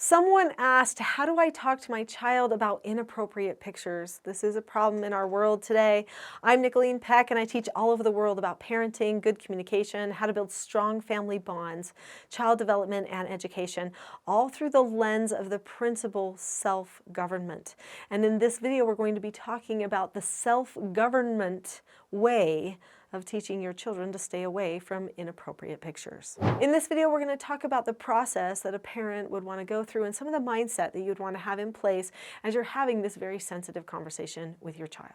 Someone asked, how do I talk to my child about inappropriate pictures? This is a problem in our world today. I'm Nicholeen Peck, and I teach all over the world about parenting, good communication, how to build strong family bonds, child development, and education, all through the lens of the principle self-government. And in this video, we're going to be talking about the self-government way of teaching your children to stay away from inappropriate pictures. In this video, we're going to talk about the process that a parent would want to go through and some of the mindset that you'd want to have in place as you're having this very sensitive conversation with your child.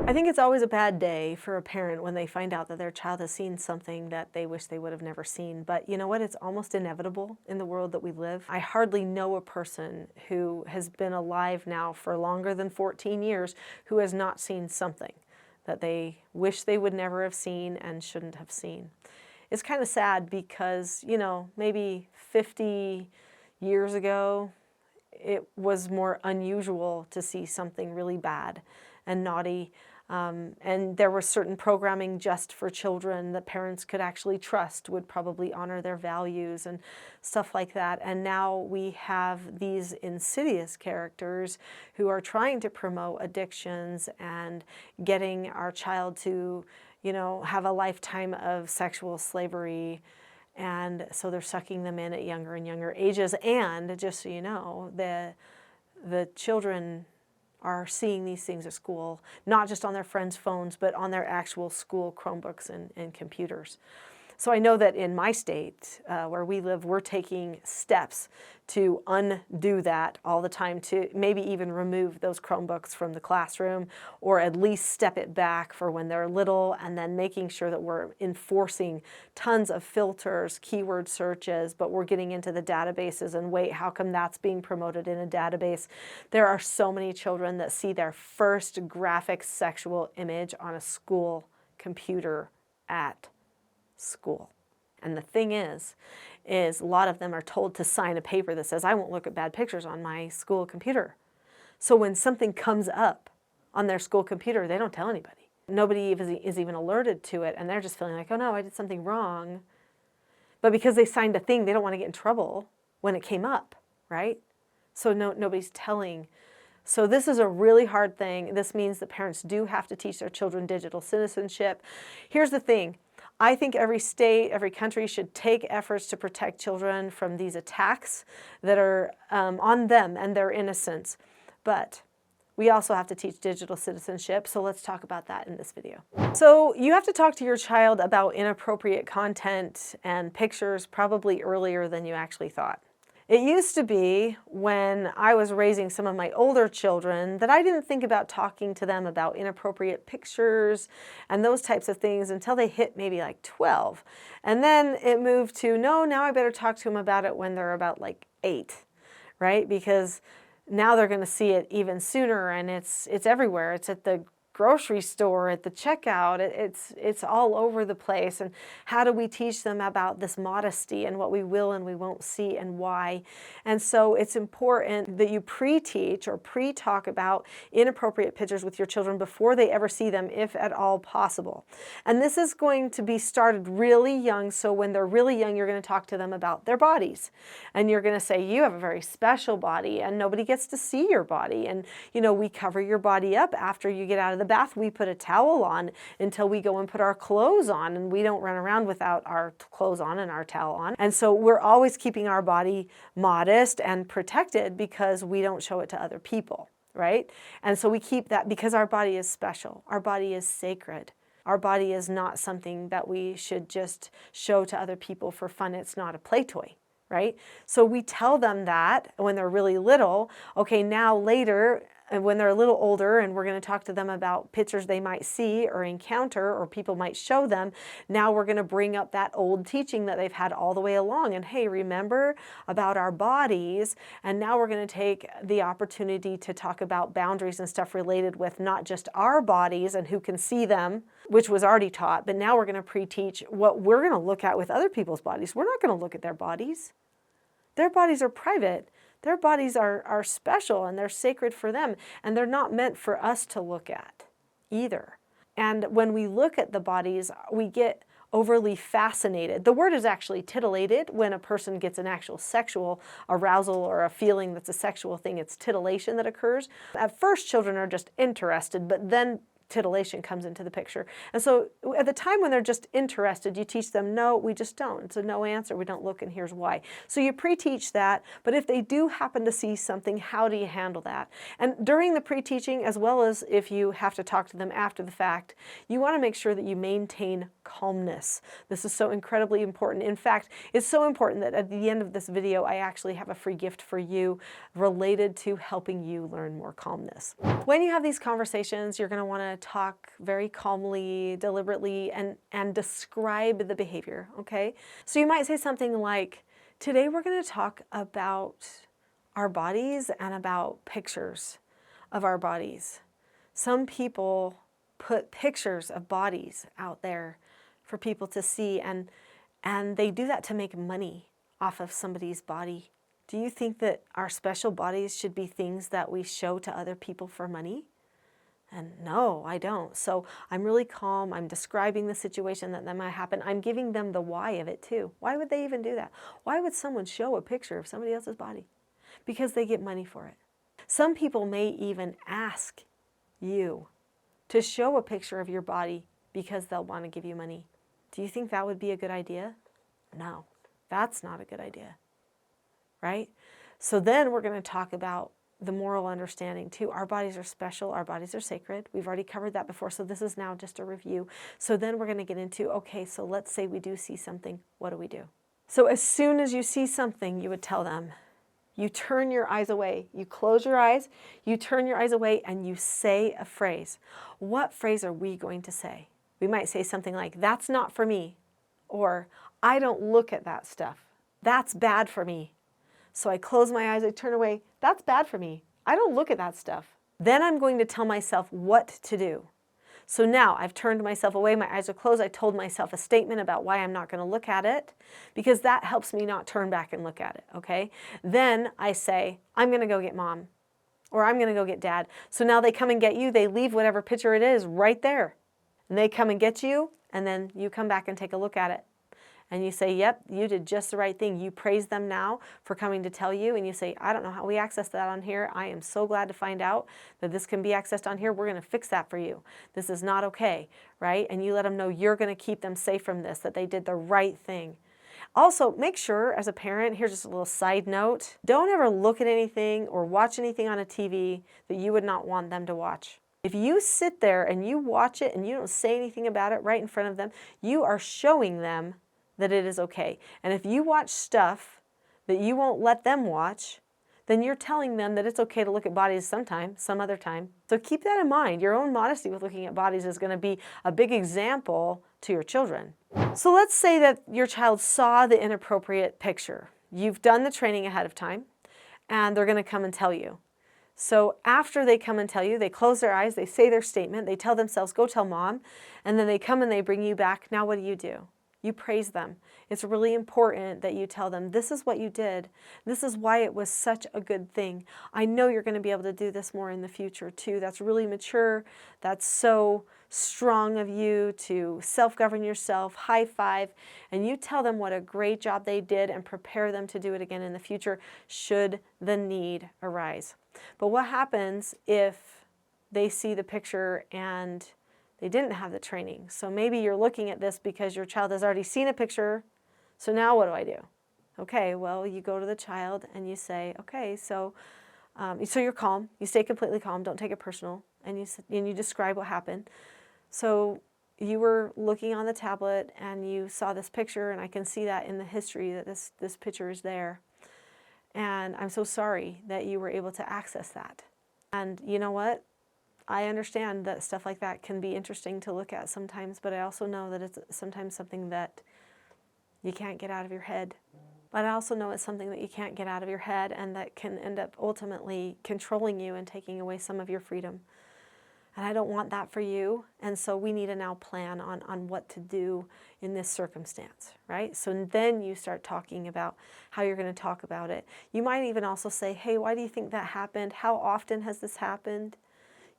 I think it's always a bad day for a parent when they find out that their child has seen something that they wish they would have never seen. But you know what? It's almost inevitable in the world that we live. I hardly know a person who has been alive now for longer than 14 years who has not seen something that they wish they would never have seen and shouldn't have seen. It's kind of sad because, you know, maybe 50 years ago, it was more unusual to see something really bad and naughty. And there was certain programming just for children that parents could actually trust, would probably honor their values and stuff like that. And now we have these insidious characters who are trying to promote addictions and getting our child to, you know, have a lifetime of sexual slavery. And so they're sucking them in at younger and younger ages. And just so you know, the children are seeing these things at school, not just on their friends' phones, but on their actual school Chromebooks and computers. So I know that in my state, where we live, we're taking steps to undo that all the time, to maybe even remove those Chromebooks from the classroom, or at least step it back for when they're little, and then making sure that we're enforcing tons of filters, keyword searches, but we're getting into the databases and wait, how come that's being promoted in a database? There are so many children that see their first graphic sexual image on a school computer at school. And the thing is a lot of them are told to sign a paper that says, I won't look at bad pictures on my school computer. So when something comes up on their school computer, they don't tell anybody. Nobody is even alerted to it, and they're just feeling like, oh no, I did something wrong. But because they signed a thing, they don't want to get in trouble when it came up, right? So nobody's telling. So this is a really hard thing. This means that parents do have to teach their children digital citizenship. Here's the thing. I think every state, every country should take efforts to protect children from these attacks that are on them and their innocence. But we also have to teach digital citizenship, so let's talk about that in this video. So you have to talk to your child about inappropriate content and pictures probably earlier than you actually thought. It used to be when I was raising some of my older children that I didn't think about talking to them about inappropriate pictures and those types of things until they hit maybe like 12. And then it moved to, no, now I better talk to them about it when they're about like 8, right? Because now they're going to see it even sooner, and it's everywhere. It's at the grocery store, at the checkout, it's all over the place. And how do we teach them about this modesty and what we will and we won't see and why? And so it's important that you pre-teach or pre-talk about inappropriate pictures with your children before they ever see them, if at all possible. And this is going to be started really young, so when they're really young, you're going to talk to them about their bodies. And you're going to say, you have a very special body and nobody gets to see your body. And, you know, we cover your body up after you get out of the bath. We put a towel on until we go and put our clothes on, and we don't run around without our clothes on and our towel on. And so we're always keeping our body modest and protected because we don't show it to other people, right? And so we keep that because our body is special. Our body is sacred. Our body is not something that we should just show to other people for fun. It's not a play toy, right? So we tell them that when they're really little. Okay, now later, and when they're a little older and we're going to talk to them about pictures they might see or encounter or people might show them, now we're going to bring up that old teaching that they've had all the way along. And hey, remember about our bodies? And now we're going to take the opportunity to talk about boundaries and stuff related with not just our bodies and who can see them, which was already taught, but now we're going to pre-teach what we're going to look at with other people's bodies. We're not going to look at their bodies. Their bodies are private. Their bodies are special and they're sacred for them, and they're not meant for us to look at either. And when we look at the bodies, we get overly fascinated. The word is actually titillated. When a person gets an actual sexual arousal or a feeling that's a sexual thing, it's titillation that occurs. At first, children are just interested, but then titillation comes into the picture. And so at the time when they're just interested, you teach them, no, we just don't. It's a no answer. We don't look, and here's why. So you pre-teach that, but if they do happen to see something, how do you handle that? And during the pre-teaching, as well as if you have to talk to them after the fact, you want to make sure that you maintain calmness. This is so incredibly important. In fact, it's so important that at the end of this video, I actually have a free gift for you related to helping you learn more calmness. When you have these conversations, you're going to want to talk very calmly, deliberately, and describe the behavior, okay? So you might say something like, today we're going to talk about our bodies and about pictures of our bodies. Some people put pictures of bodies out there for people to see, and they do that to make money off of somebody's body. Do you think that our special bodies should be things that we show to other people for money? And no, I don't. So I'm really calm. I'm describing the situation that might happen. I'm giving them the why of it too. Why would they even do that? Why would someone show a picture of somebody else's body? Because they get money for it. Some people may even ask you to show a picture of your body because they'll want to give you money. Do you think that would be a good idea? No, that's not a good idea, right? So then we're going to talk about the moral understanding too. Our bodies are special. Our bodies are sacred. We've already covered that before, so this is now just a review. So then we're going to get into, okay, so let's say we do see something. What do we do? So as soon as you see something, you would tell them, you turn your eyes away. You close your eyes, you turn your eyes away, and you say a phrase. What phrase are we going to say? We might say something like, that's not for me, or I don't look at that stuff. That's bad for me. So I close my eyes, I turn away. That's bad for me. I don't look at that stuff. Then I'm going to tell myself what to do. So now I've turned myself away, my eyes are closed. I told myself a statement about why I'm not going to look at it, because that helps me not turn back and look at it, okay? Then I say, I'm going to go get mom, or I'm going to go get dad. So now they come and get you. They leave whatever picture it is right there. And they come and get you, and then you come back and take a look at it. And you say, yep, you did just the right thing. You praise them now for coming to tell you. And you say, I don't know how we access that on here. I am so glad to find out that this can be accessed on here. We're going to fix that for you. This is not okay, right? And you let them know you're going to keep them safe from this, that they did the right thing. Also, make sure as a parent, here's just a little side note, don't ever look at anything or watch anything on a TV that you would not want them to watch. If you sit there and you watch it and you don't say anything about it right in front of them, you are showing them that it is okay. And if you watch stuff that you won't let them watch, then you're telling them that it's okay to look at bodies sometime, some other time. So keep that in mind. Your own modesty with looking at bodies is going to be a big example to your children. So let's say that your child saw the inappropriate picture. You've done the training ahead of time, and they're going to come and tell you. So after they come and tell you, they close their eyes, they say their statement, they tell themselves, go tell mom, and then they come and they bring you back. Now what do? You praise them. It's really important that you tell them, this is what you did. This is why it was such a good thing. I know you're going to be able to do this more in the future too. That's really mature. That's so strong of you to self-govern yourself, high five, and you tell them what a great job they did and prepare them to do it again in the future should the need arise. But what happens if they see the picture and they didn't have the training? So maybe you're looking at this because your child has already seen a picture. So now what do? Okay, well, you go to the child and you say, okay, so you're calm. You stay completely calm. Don't take it personal. And you describe what happened. So you were looking on the tablet and you saw this picture, and I can see that in the history that this picture is there. And I'm so sorry that you were able to access that. And you know what? I understand that stuff like that can be interesting to look at sometimes, but I also know that it's sometimes something that you can't get out of your head. But I also know it's something that you can't get out of your head and that can end up ultimately controlling you and taking away some of your freedom. And I don't want that for you. And so we need to now plan on what to do in this circumstance, right? So then you start talking about how you're going to talk about it. You might even also say, hey, why do you think that happened? How often has this happened?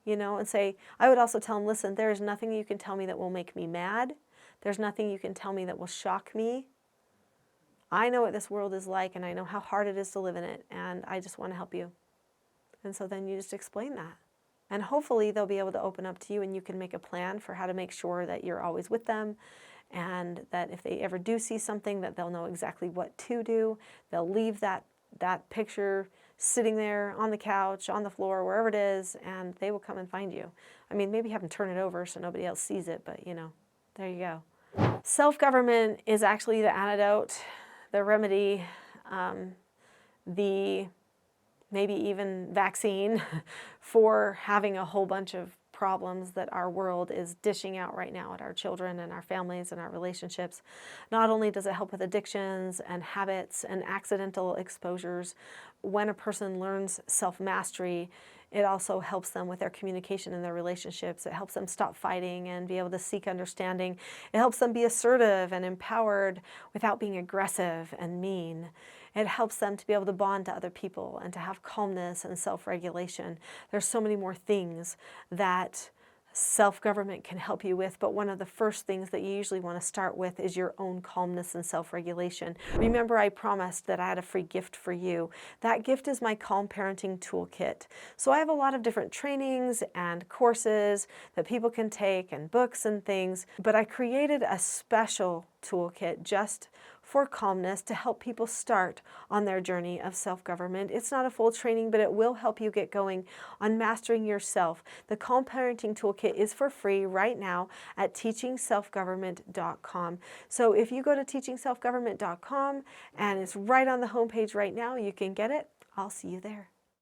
You know, and say, I would also tell them, listen, there is nothing you can tell me that will make me mad. There's nothing you can tell me that will shock me. I know what this world is like, and I know how hard it is to live in it, and I just want to help you. And so then you just explain that. And hopefully they'll be able to open up to you, and you can make a plan for how to make sure that you're always with them, and that if they ever do see something, that they'll know exactly what to do. They'll leave that picture sitting there on the couch, on the floor, wherever it is, and they will come and find you. I mean, maybe have them turn it over so nobody else sees it, but you know, there you go. Self-government is actually the antidote, the remedy, the maybe even vaccine for having a whole bunch of problems that our world is dishing out right now at our children and our families and our relationships. Not only does it help with addictions and habits and accidental exposures, when a person learns self-mastery, it also helps them with their communication and their relationships. It helps them stop fighting and be able to seek understanding. It helps them be assertive and empowered without being aggressive and mean. It helps them to be able to bond to other people and to have calmness and self-regulation. There's so many more things that self-government can help you with, but one of the first things that you usually want to start with is your own calmness and self-regulation. Remember, I promised that I had a free gift for you. That gift is my Calm Parenting Toolkit. So I have a lot of different trainings and courses that people can take and books and things, but I created a special toolkit just for calmness to help people start on their journey of self-government. It's not a full training, but it will help you get going on mastering yourself. The Calm Parenting Toolkit is for free right now at teachingselfgovernment.com. So if you go to teachingselfgovernment.com and it's right on the homepage right now, you can get it. I'll see you there.